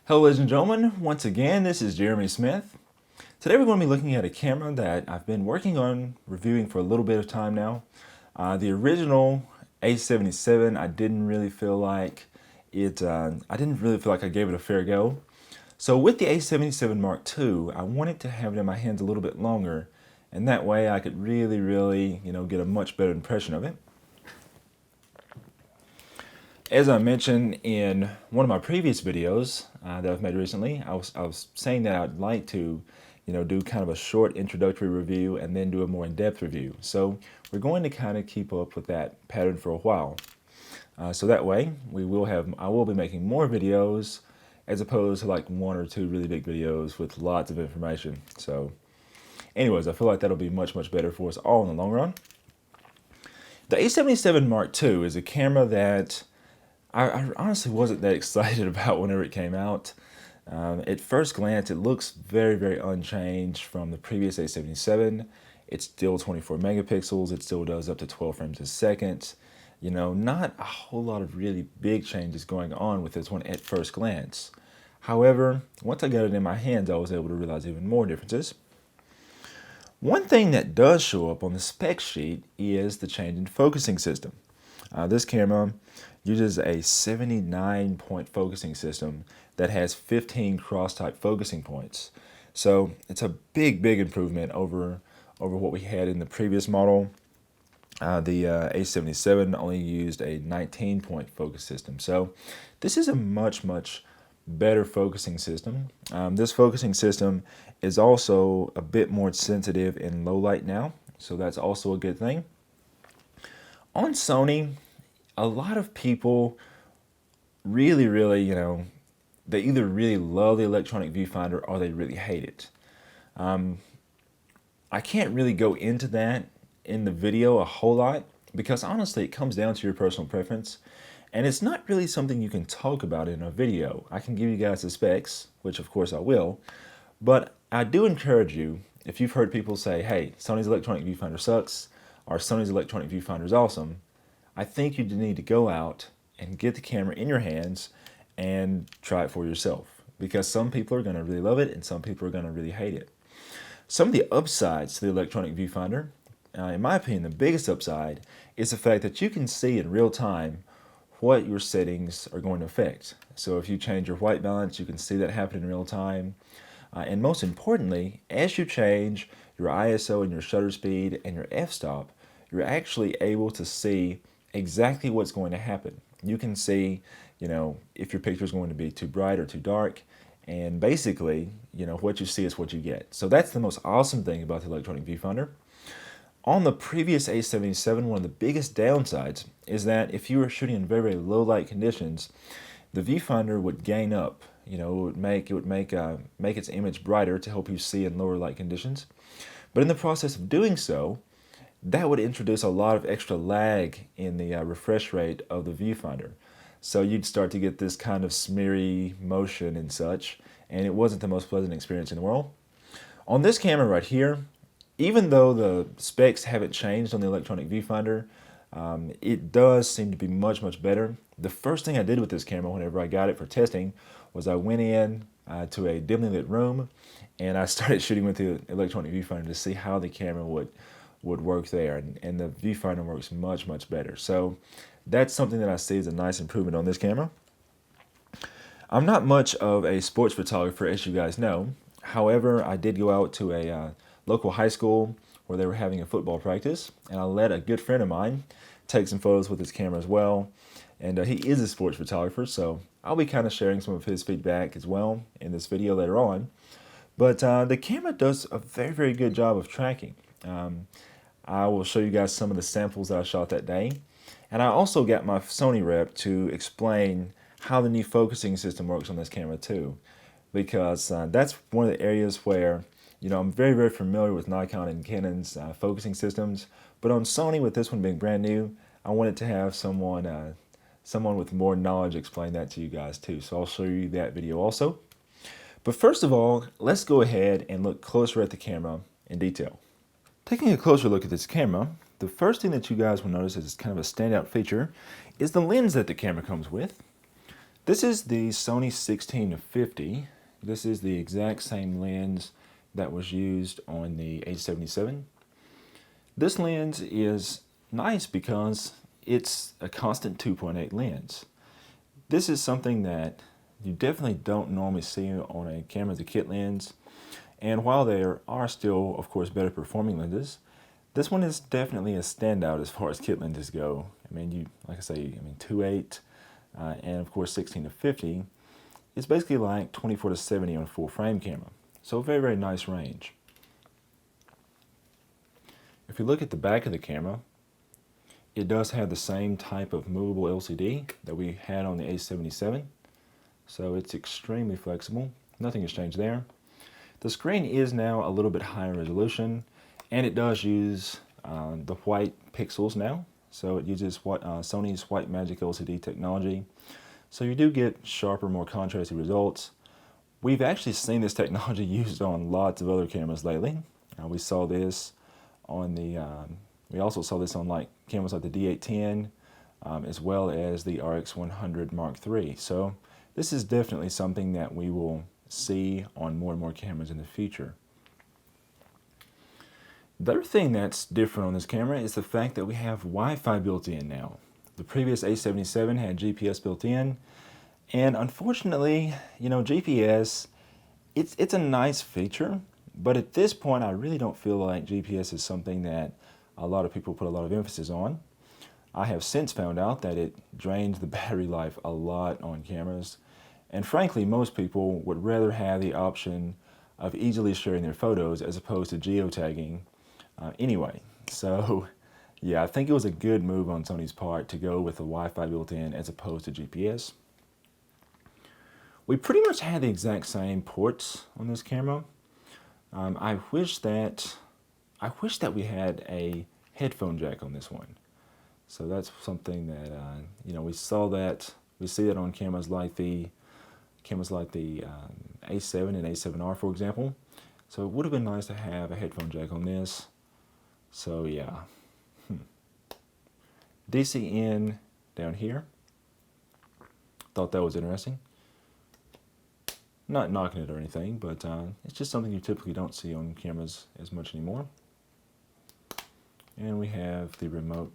Hello ladies and gentlemen, once again this is Jeremy Smith. Today we're going to be looking at a camera that I've been working on reviewing for a little bit of time now. The original A77 I didn't really feel like I gave it a fair go. So with the A77 Mark II, I wanted to have it in my hands a little bit longer, and that way I could really get a much better impression of it. As I mentioned in one of my previous videos that I've made recently, I was saying that I'd like to, do kind of a short introductory review and then do a more in-depth review. So we're going to kind of keep up with that pattern for a while. So that way I will be making more videos as opposed to like one or two really big videos with lots of information. So anyways, I feel like that'll be much better for us all in the long run. The A77 Mark II is a camera that I honestly wasn't that excited about whenever it came out. At first glance, it looks very unchanged from the previous A77. It's still 24 megapixels. It still does up to 12 frames a second. Not a whole lot of really big changes going on with this one at first glance. However, once I got it in my hands, I was able to realize even more differences. One thing that does show up on the spec sheet is the change in focusing system. This camera uses a 79-point focusing system that has 15 cross-type focusing points. So it's a big improvement over what we had in the previous model. The A77 only used a 19-point focus system. So this is a much better focusing system. This focusing system is also a bit more sensitive in low light now, so that's also a good thing. On Sony, a lot of people really, they either really love the electronic viewfinder or they really hate it. I can't really go into that in the video a whole lot because honestly it comes down to your personal preference, and it's not really something you can talk about in a video. I can give you guys the specs, which of course I will, but I do encourage you, if you've heard people say, hey, Sony's electronic viewfinder sucks, or Sony's electronic viewfinder is awesome, I think you need to go out and get the camera in your hands and try it for yourself, because some people are going to really love it and some people are going to really hate it. Some of the upsides to the electronic viewfinder, in my opinion, the biggest upside is the fact that you can see in real time what your settings are going to affect. So if you change your white balance, you can see that happen in real time. And most importantly, as you change your ISO and your shutter speed and your f-stop, you're actually able to see exactly what's going to happen. You can see, if your picture is going to be too bright or too dark, and basically, what you see is what you get. So that's the most awesome thing about the electronic viewfinder. On the previous A77, one of the biggest downsides is that if you were shooting in very low light conditions, the viewfinder would gain up. It would make its image brighter to help you see in lower light conditions. But in the process of doing so, that would introduce a lot of extra lag in the refresh rate of the viewfinder. So you'd start to get this kind of smeary motion and such, and it wasn't the most pleasant experience in the world. On this camera right here, even though the specs haven't changed on the electronic viewfinder, it does seem to be much better. The first thing I did with this camera whenever I got it for testing was I went in to a dimly lit room and I started shooting with the electronic viewfinder to see how the camera would work there, and the viewfinder works much better. So that's something that I see as a nice improvement on this camera. I'm not much of a sports photographer, as you guys know. However, I did go out to a local high school where they were having a football practice, and I let a good friend of mine take some photos with his camera as well. And he is a sports photographer, so I'll be kind of sharing some of his feedback as well in this video later on. But the camera does a very good job of tracking. I will show you guys some of the samples that I shot that day. And I also got my Sony rep to explain how the new focusing system works on this camera too. Because that's one of the areas where, I'm very familiar with Nikon and Canon's focusing systems. But on Sony, with this one being brand new, I wanted to have someone with more knowledge explain that to you guys too. So I'll show you that video also. But first of all, let's go ahead and look closer at the camera in detail. Taking a closer look at this camera, the first thing that you guys will notice as kind of a standout feature is the lens that the camera comes with. This is the Sony 16-50. This is the exact same lens that was used on the A77. This lens is nice because it's a constant 2.8 lens. This is something that you definitely don't normally see on a camera as a kit lens. And while there are still, of course, better performing lenses, this one is definitely a standout as far as kit lenses go. I mean, like I say, 2.8 and of course 16-50. It's basically like 24-70 on a full frame camera. So a very, very nice range. If you look at the back of the camera, it does have the same type of movable LCD that we had on the A77. So it's extremely flexible. Nothing has changed there. The screen is now a little bit higher resolution, and it does use the white pixels now. So it uses Sony's White Magic LCD technology. So you do get sharper, more contrasty results. We've actually seen this technology used on lots of other cameras lately. We saw this on we also saw this on cameras like the D810, as well as the RX100 Mark III. So this is definitely something that we will see on more and more cameras in the future. The other thing that's different on this camera is the fact that we have Wi-Fi built in now. The previous A77 had GPS built in, and unfortunately, GPS, it's a nice feature, but at this point I really don't feel like GPS is something that a lot of people put a lot of emphasis on. I have since found out that it drains the battery life a lot on cameras, and frankly most people would rather have the option of easily sharing their photos as opposed to geotagging anyway. So yeah, I think it was a good move on Sony's part to go with the Wi-Fi built in as opposed to GPS. We pretty much had the exact same ports on this camera. I wish that we had a headphone jack on this one. So that's something that we see that on cameras like the A7 and A7R, for example. So it would have been nice to have a headphone jack on this. So yeah, DC in down here. Thought that was interesting. Not knocking it or anything, but it's just something you typically don't see on cameras as much anymore. And we have the remote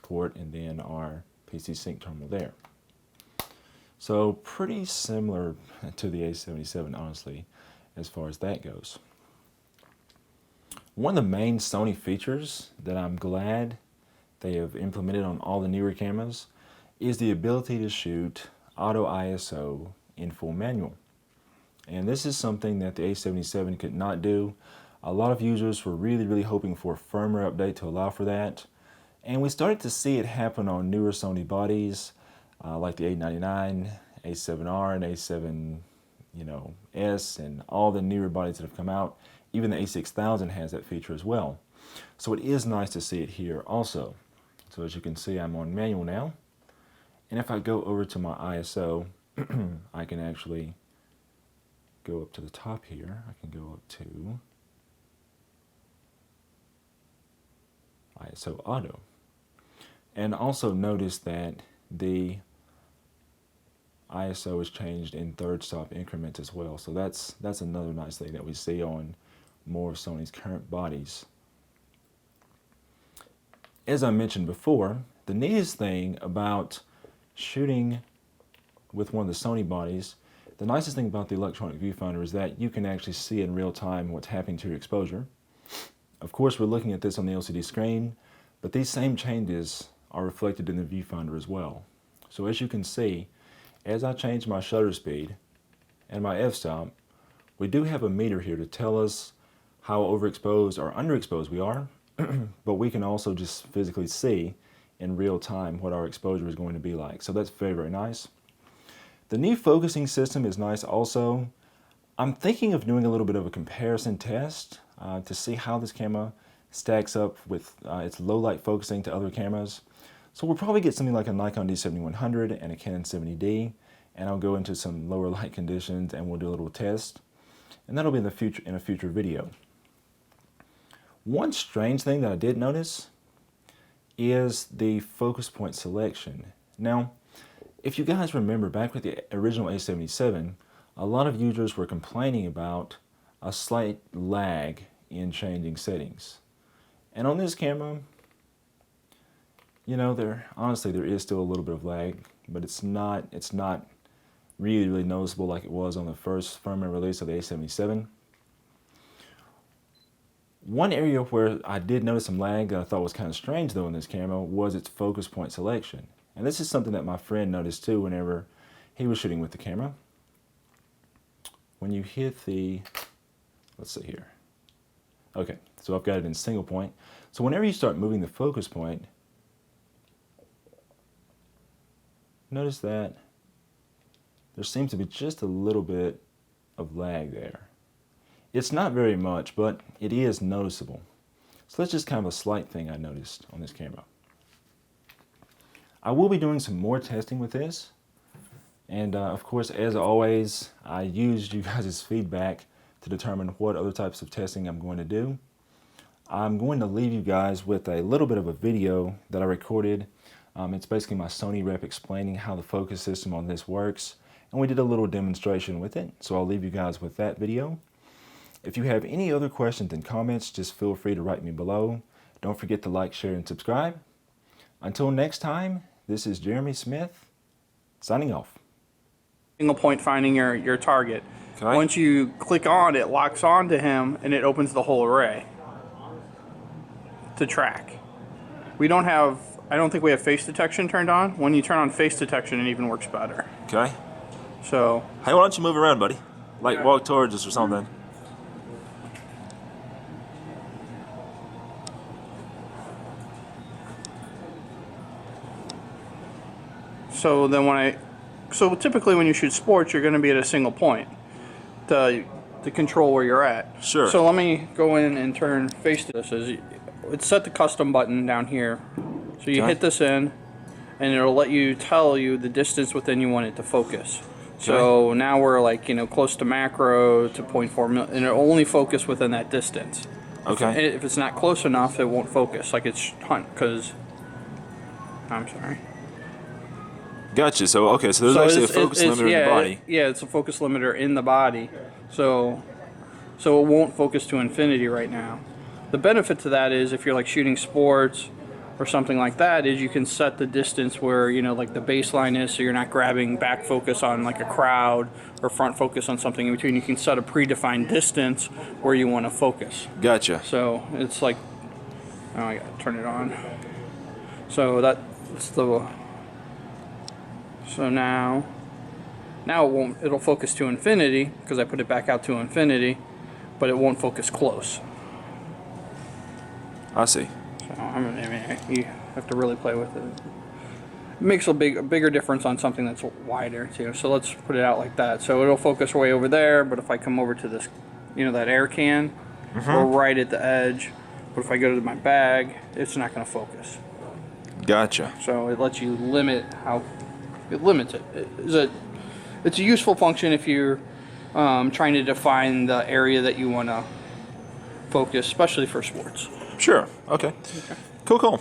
port and then our PC sync terminal there. So pretty similar to the A77, honestly, as far as that goes. One of the main Sony features that I'm glad they have implemented on all the newer cameras is the ability to shoot auto ISO in full manual. And this is something that the A77 could not do. A lot of users were really, really hoping for a firmware update to allow for that. And we started to see it happen on newer Sony bodies, like the A99, A7R, and A7, S, and all the newer bodies that have come out. Even the A6000 has that feature as well. So it is nice to see it here also. So as you can see, I'm on manual now. And if I go over to my ISO, I can actually go up to the top here. I can go up to ISO auto. And also notice that the ISO is changed in third stop increments as well. So that's another nice thing that we see on more of Sony's current bodies. As I mentioned before, the neatest thing about shooting with one of the Sony bodies, the nicest thing about the electronic viewfinder is that you can actually see in real time what's happening to your exposure. Of course, we're looking at this on the LCD screen, but these same changes are reflected in the viewfinder as well. So as you can see, as I change my shutter speed and my f-stop, we do have a meter here to tell us how overexposed or underexposed we are, but we can also just physically see in real time what our exposure is going to be like. So that's very, very nice. The new focusing system is nice also. I'm thinking of doing a little bit of a comparison test to see how this camera stacks up with its low light focusing to other cameras. So we'll probably get something like a Nikon D7100 and a Canon 70D, and I'll go into some lower light conditions and we'll do a little test. And that'll be in a future video. One strange thing that I did notice is the focus point selection. Now, If you guys remember back with the original A77, a lot of users were complaining about a slight lag in changing settings. And on this camera, you know, honestly there is still a little bit of lag, but it's not really noticeable like it was on the first firmware release of the A77. One area where I did notice some lag that I thought was kind of strange though in this camera was its focus point selection. And this is something that my friend noticed too whenever he was shooting with the camera. When you hit the, let's see here. Okay, so I've got it in single point. So whenever you start moving the focus point, notice that there seems to be just a little bit of lag there. It's not very much, but it is noticeable. So that's just kind of a slight thing I noticed on this camera. I will be doing some more testing with this. And of course, as always, I used you guys' feedback to determine what other types of testing I'm going to do. I'm going to leave you guys with a little bit of a video that I recorded. It's basically my Sony rep explaining how the focus system on this works. And we did a little demonstration with it. So I'll leave you guys with that video. If you have any other questions and comments, just feel free to write me below. Don't forget to like, share, and subscribe. Until next time, this is Jeremy Smith, signing off. Single point finding your target. Okay. Once you click on it, locks onto him, and it opens the whole array to track. I don't think we have face detection turned on. When you turn on face detection, it even works better. Okay. So. Hey, why don't you move around, buddy? Like walk towards us or something. So then so typically when you shoot sports, you're going to be at a single point to control where you're at. Sure. So let me go in and turn face to this. It's set the custom button down here. So you hit this in, and it'll let you tell you the distance within you want it to focus. So now we're like, you know, close to macro to 0.4 mil, and it'll only focus within that distance. Okay. If it's not close enough, it won't focus. Like it's hunt, because I'm sorry. Gotcha. So okay, so there's actually a focus limiter in the body. Yeah, it's a focus limiter in the body. So it won't focus to infinity right now. The benefit to that is if you're like shooting sports or something like that, is you can set the distance where, you know, like the baseline is, so you're not grabbing back focus on like a crowd or front focus on something in between. You can set a predefined distance where you want to focus. Gotcha. So it's like, oh, I gotta turn it on. So that's the. So now it'll focus to infinity because I put it back out to infinity, but it won't focus close. I see. So I mean, you have to really play with it. It makes a bigger difference on something that's wider too. So let's put it out like that. So it'll focus way over there, but if I come over to this, you know, that air can, we're right at the edge. But if I go to my bag, it's not going to focus. Gotcha. So it lets you limit how. It limits it. It's a useful function if you're trying to define the area that you want to focus, especially for sports. Sure. Okay. Cool.